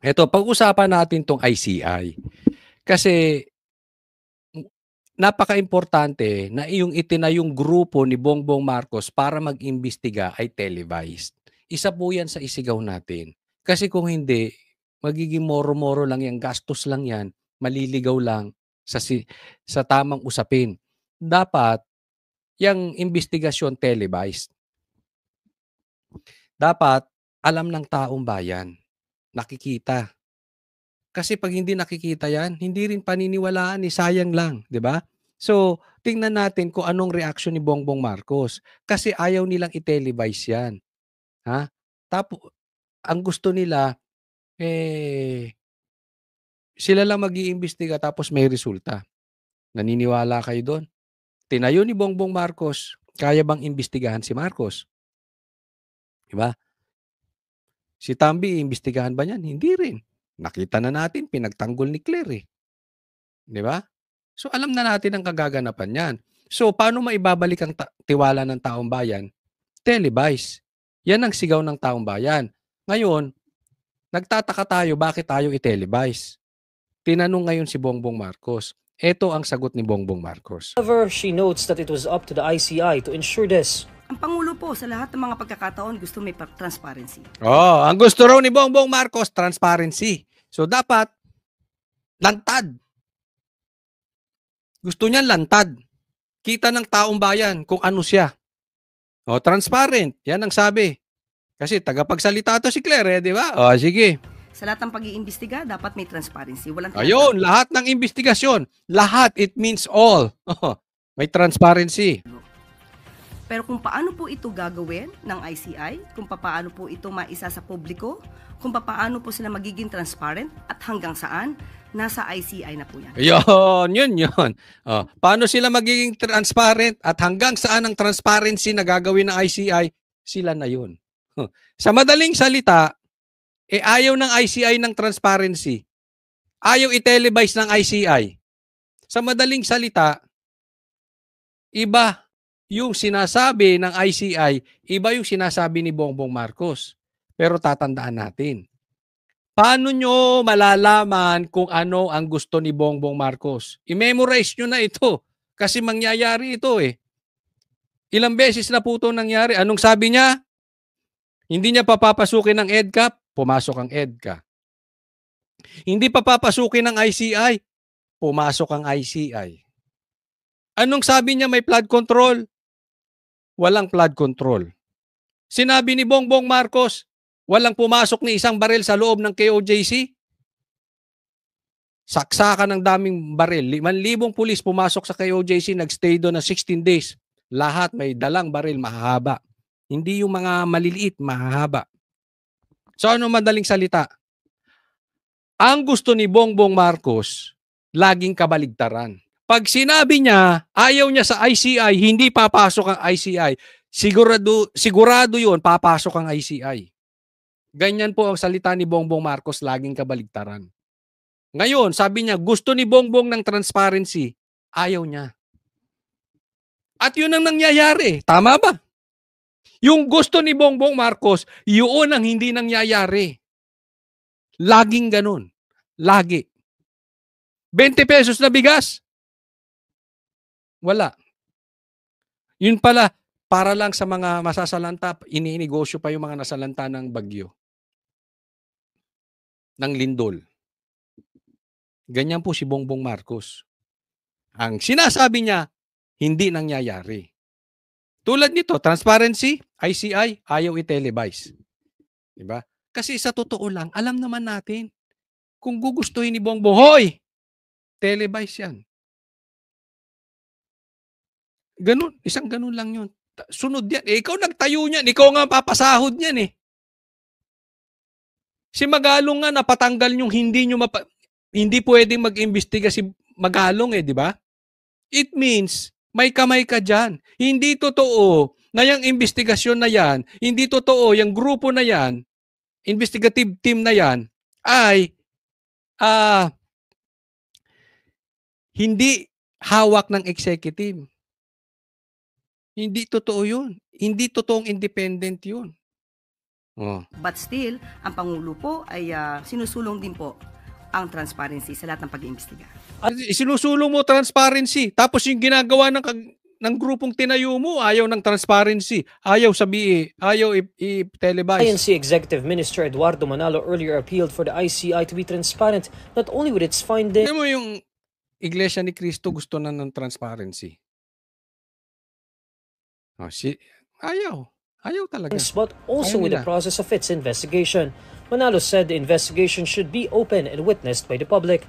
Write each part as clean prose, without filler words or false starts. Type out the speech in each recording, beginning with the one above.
Eto, pag-usapan natin 'tong ICI. Kasi napakaimportante na iyong itinayong grupo ni Bongbong Marcos para mag-imbestiga ay televised. Isa po 'yan sa isigaw natin. Kasi kung hindi, magiging moro-moro lang 'yan, gastos lang 'yan, maliligaw lang sa tamang usapin. Dapat 'yang imbestigasyon televised. Dapat alam ng taong bayan, nakikita. Kasi 'pag hindi nakikita 'yan, hindi rin paniniwalaan, eh, sayang lang, 'di ba? So, tingnan natin kung anong reaksyon ni Bongbong Marcos, kasi ayaw nilang i-televise 'yan, ha? Ang gusto nila, eh, sila lang mag-iimbestiga tapos may resulta. Naniniwala kayo do'n? Tinayo ni Bongbong Marcos, kaya bang imbestigahan si Marcos, 'di ba? Si Tambi iimbestigahan ba niyan? Hindi rin. Nakita na natin pinagtanggol ni Claire, eh, 'di ba? So, alam na natin ang kagaganapan niyan. So, paano maibabalik ang tiwala ng taong bayan? Televise. Yan ang sigaw ng taong bayan. Ngayon, nagtataka tayo bakit tayo i-televise. Tinanong ngayon si Bongbong Marcos. Ito ang sagot ni Bongbong Marcos. However, she notes that it was up to the ICI to ensure this. Ang Pangulo po sa lahat ng mga pagkakataon gusto may transparency. Oh, ang gusto raw ni Bongbong Marcos, transparency. So, dapat lantad. Gusto niyan lantad. Kita ng taong bayan kung ano siya. Oh, transparent. Yan ang sabi. Kasi tagapagsalita to si Claire, eh, di ba? O, sige. Sa lahat ng pag-iimbestiga, dapat may transparency. Walang Ayun, lahat ng investigasyon. Lahat, it means all. Oh, may transparency. Pero kung paano po ito gagawin ng ICI, kung paano po ito maisa sa publiko, kung paano po sila magiging transparent at hanggang saan, nasa ICI na po yan. Yun. Oh, paano sila magiging transparent at hanggang saan ang transparency na gagawin ng ICI, sila na yun. Sa madaling salita, ayaw ng ICI ng transparency. Ayaw i-televise ng ICI. Sa madaling salita, iba yung sinasabi ng ICI, iba yung sinasabi ni Bongbong Marcos. Pero tatandaan natin, paano nyo malalaman kung ano ang gusto ni Bongbong Marcos? I-memorize nyo na ito kasi mangyayari ito eh. Ilang beses na po ito nangyari. Anong sabi niya? Hindi niya papapasukin ng EDCA, pumasok ang EDCA. Hindi papapasukin ng ICI, pumasok ang ICI. Anong sabi niya may flood control? Walang flood control. Sinabi ni Bongbong Marcos, walang pumasok ni isang baril sa loob ng KOJC? Saksakan ng daming baril. 5,000 pulis pumasok sa KOJC, nagstay doon na 16 days. Lahat may dalang baril, mahahaba. Hindi yung mga maliliit, mahahaba. So ano madaling salita? Ang gusto ni Bongbong Marcos, laging kabaligtaran. Pag sinabi niya, ayaw niya sa ICI, hindi papasok ang ICI, sigurado yun, papasok ang ICI. Ganyan po ang salita ni Bongbong Marcos, laging kabaligtaran. Ngayon, sabi niya, gusto ni Bongbong ng transparency, ayaw niya. At yun ang nangyayari. Tama ba? Yung gusto ni Bongbong Marcos, yun ang hindi nangyayari. Laging ganun. Lagi. 20 pesos na bigas, wala. Yun pala, para lang sa mga masasalanta, ininegosyo pa yung mga nasalanta ng bagyo. Ng lindol. Ganyan po si Bongbong Marcos. Ang sinasabi niya, hindi nangyayari. Tulad nito, transparency, ICI, ayaw i-televise. Diba? Kasi sa totoo lang, alam naman natin, kung gugustuhin ni Bongbong, hoy, televise yan. Ganun, isang ganun lang yun. Sunod yan. Ikaw nagtayo niyan, ikaw nga papasahod niyan eh. Si Magalong nga napatanggal yung hindi pwedeng mag-imbestiga si Magalong eh, di ba? It means may kamay ka diyan. Hindi totoo na yung investigasyon na yan, hindi totoo yung grupo na yan, investigative team na yan ay hindi hawak ng executive. Hindi totoo yun. Hindi totoong independent yun. Oh. But still, ang Pangulo po ay sinusulong din po ang transparency sa lahat ng pag-iimbestiga. Isinusulong mo transparency. Tapos yung ginagawa ng grupong tinayo mo, ayaw ng transparency. Ayaw ayaw i-televise. INC Executive Minister Eduardo Manalo earlier appealed for the ICI to be transparent not only with its findings Tignan mo yung Iglesia ni Cristo gusto na ng transparency. Ayaw. Ayaw talaga. but also Ayaw with the nila. process of its investigation. Manalo said the investigation should be open and witnessed by the public.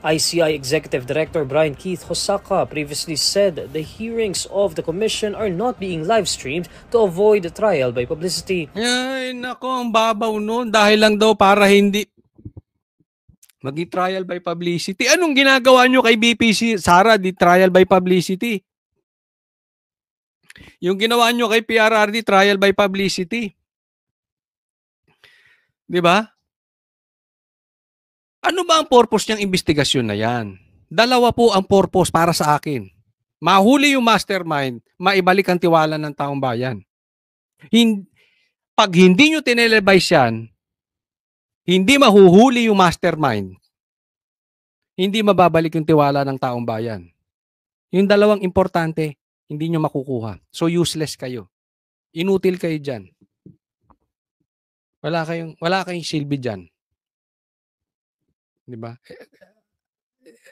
ICI Executive Director Brian Keith Hosaka previously said the hearings of the commission are not being live-streamed to avoid the trial by publicity. Ay, nako, ang babaw nun. Dahil lang daw para hindi trial by publicity. Anong ginagawa nyo kay BPC, Sara, di trial by publicity? Yung ginawa nyo kay PRRD, trial by publicity. Di ba? Ano ba ang purpose niyang investigasyon na yan? Dalawa po ang purpose para sa akin. Mahuli yung mastermind, maibalik ang tiwala ng taong bayan. Pag hindi nyo tinelevise yan, hindi mahuhuli yung mastermind, hindi mababalik yung tiwala ng taong bayan. Yung dalawang importante, hindi nyo makukuha. So useless kayo. Inutil kayo dyan. Wala kayong silbi dyan. Diba?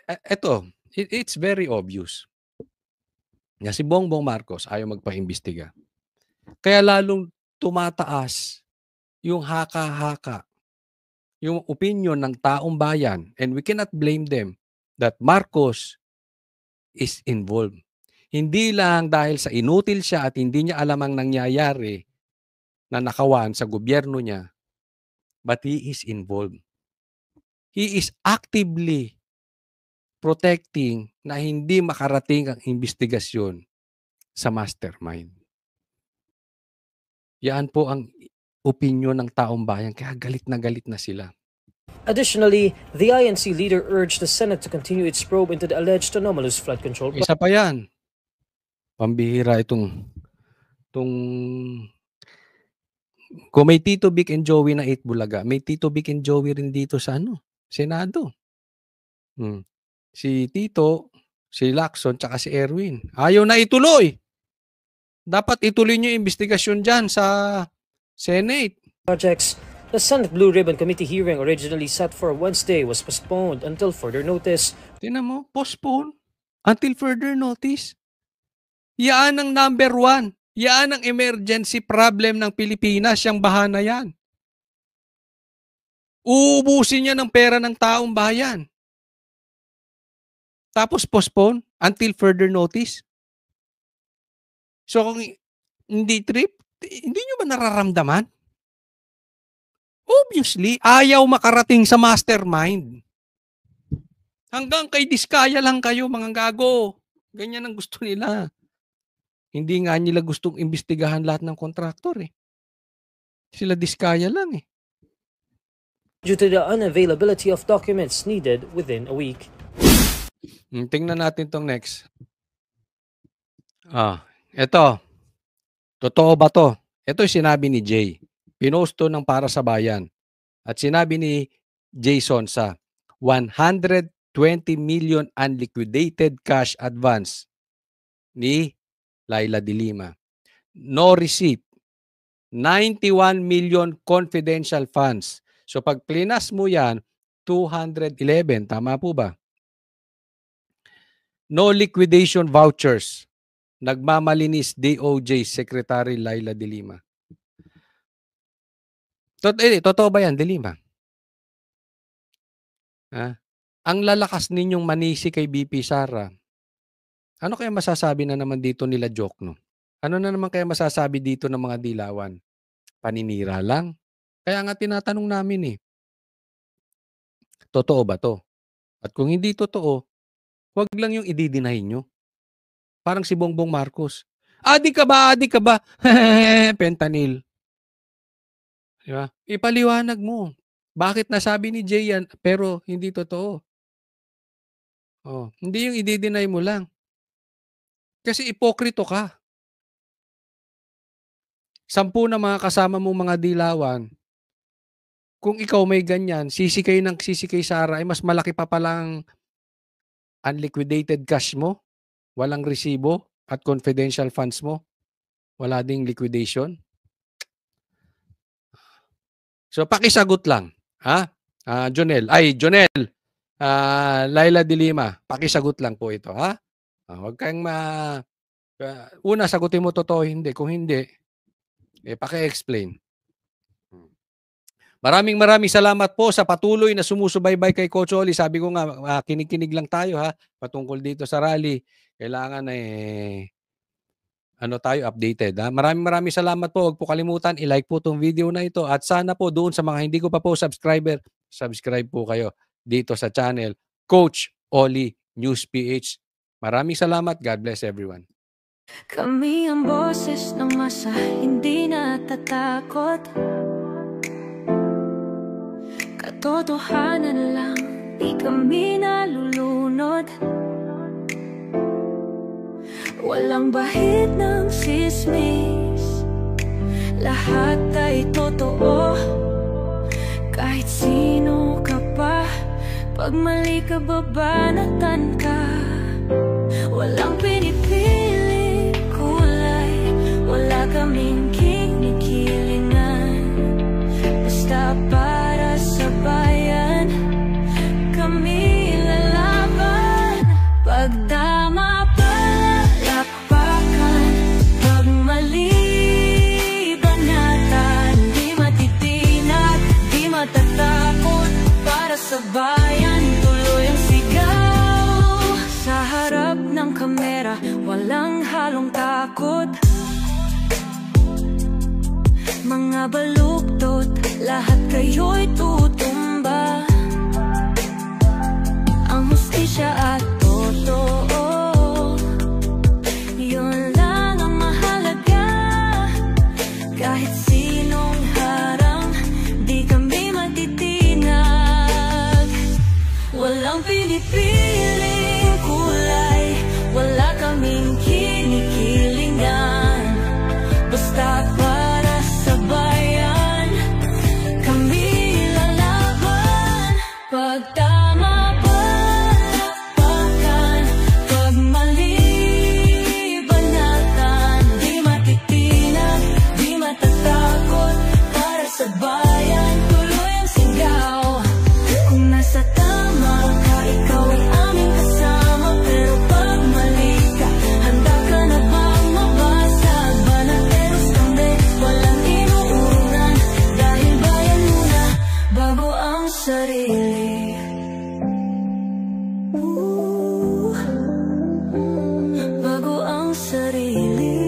Ito, it's very obvious. Na si Bongbong Marcos ayaw magpa-imbestiga. Kaya lalong tumataas yung haka-haka, yung opinion ng taong bayan, and we cannot blame them that Marcos is involved. Hindi lang dahil sa inutil siya at hindi niya alam ang nangyayari na nakawan sa gobyerno niya, but he is involved. He is actively protecting na hindi makarating ang investigasyon sa mastermind. Yan po ang opinion ng taong bayan, kaya galit na sila. Additionally, the INC leader urged the Senate to continue its probe into the alleged anomalous flood control. Isa pa yan. Pambihira itong kung may Tito Vic and Joey na 8 Bulaga, may Tito Vic and Joey rin dito sa Senado. Si Tito, si Lacson, tsaka si Erwin. Ayaw na ituloy. Dapat ituloy nyo yung investigasyon dyan sa Senate. Projects. The Senate Blue Ribbon Committee hearing originally set for Wednesday was postponed until further notice. Tingnan mo, postpone until further notice. Yan ang number 1. Yan ang emergency problem ng Pilipinas. Yang bahana yan. Uubusin niya ng pera ng taong bayan. Tapos postpone until further notice. So kung hindi trip, hindi nyo ba nararamdaman? Obviously, ayaw makarating sa mastermind. Hanggang kay Diskaya lang kayo, mga gago. Ganyan ang gusto nila. Hindi nga nila gustong imbestigahan lahat ng kontraktor eh. Sila Diskaya lang eh. Due to the unavailability of documents needed within a week. Tingnan natin tong next. Ito. Totoo ba to? Ito yung sinabi ni Jay. Pinost to ng Para sa Bayan. At sinabi ni Jason sa 120 million unliquidated cash advance ni Laila de Lima. No receipt. 91 million confidential funds. So pag plinas mo yan, 211. Tama po ba? No liquidation vouchers. Nagmamalinis DOJ Secretary Laila de Lima. Totoo ba yan, de Lima? Ang lalakas ninyong manisi kay BP Sara. Ano kaya masasabi na naman dito nila Jokno? Ano na naman kaya masasabi dito ng mga dilawan? Paninira lang? Kaya nga tinatanong namin eh. Totoo ba to? At kung hindi totoo, wag lang yung i-deny nyo. Parang si Bongbong Marcos. Adi ka ba? Fentanyl. Diba? Ipaliwanag mo. Bakit nasabi ni Jay yan pero hindi totoo? Hindi yung i-deny mo lang. Kasi ipokrito ka. 10 na mga kasama mong mga dilawan, kung ikaw may ganyan, sisikay ng sisikay Sara, ay mas malaki pa palang unliquidated cash mo, walang resibo, at confidential funds mo, wala ding liquidation. So, pakisagot lang. Ha? Jonel. Laila de Lima, pakisagot lang po ito. Ha? Huwag kang una, sagutin mo totoo, hindi. Kung hindi, paki-explain. Maraming salamat po sa patuloy na sumusubaybay kay Coach Oli. Sabi ko nga, kinig-kinig lang tayo ha, patungkol dito sa rally. Kailangan tayo updated. Ha? Maraming salamat po. Huwag po kalimutan, i-like po tong video na ito. At sana po doon sa mga hindi ko pa po subscribe po kayo dito sa channel Coach Oli News PH. Maraming salamat. God bless everyone. Kami ang boses ng masa, hindi natatakot. Katotohanan lang, di kami nalulunod. Walang bahid ng sismis, lahat ay totoo. Kahit sino ka pa, pag mali ka babanatan ka. Walang pinipili kulay, wala kaming kinikilingan. Basta para sa bayan, kami lalaban. Pag tama palakpakan, pag mali banatan, di matitinag, di matatakot. Para sa bayan, tuloy ang sigaw. Sa harap ng kamera, walang halong takot. Mga baluktot, lahat kayo'y tutumba. Ang hustisya at totoo, yun lang ang mahalaga. Kahit sinong harang, di kami matitinag. Walang pinipiling kulay, wala kaming kinikilingan. Basta para sa bayan, kami lalaban. Pag tama palakpakan, pag mali banatan, di matitinag, di matatakot. Para sa bayan, tuloy ang sigaw. Kung nasa tama ka, ikaw ay aming kasama. Pero pag mali ka, handa ka na bang mabasag? Banateros kami, walang inuunan. Dahil bayan muna, bago ang sarili. Bago ang sarili.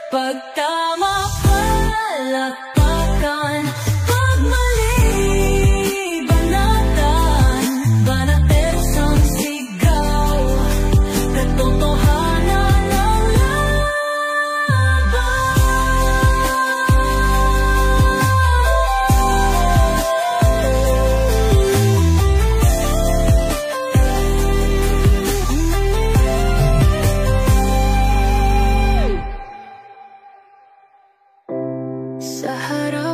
Pag tama palakpakan, pag mali banatan, banateros ang sigaw. Katotohanan ang laban. Sa harap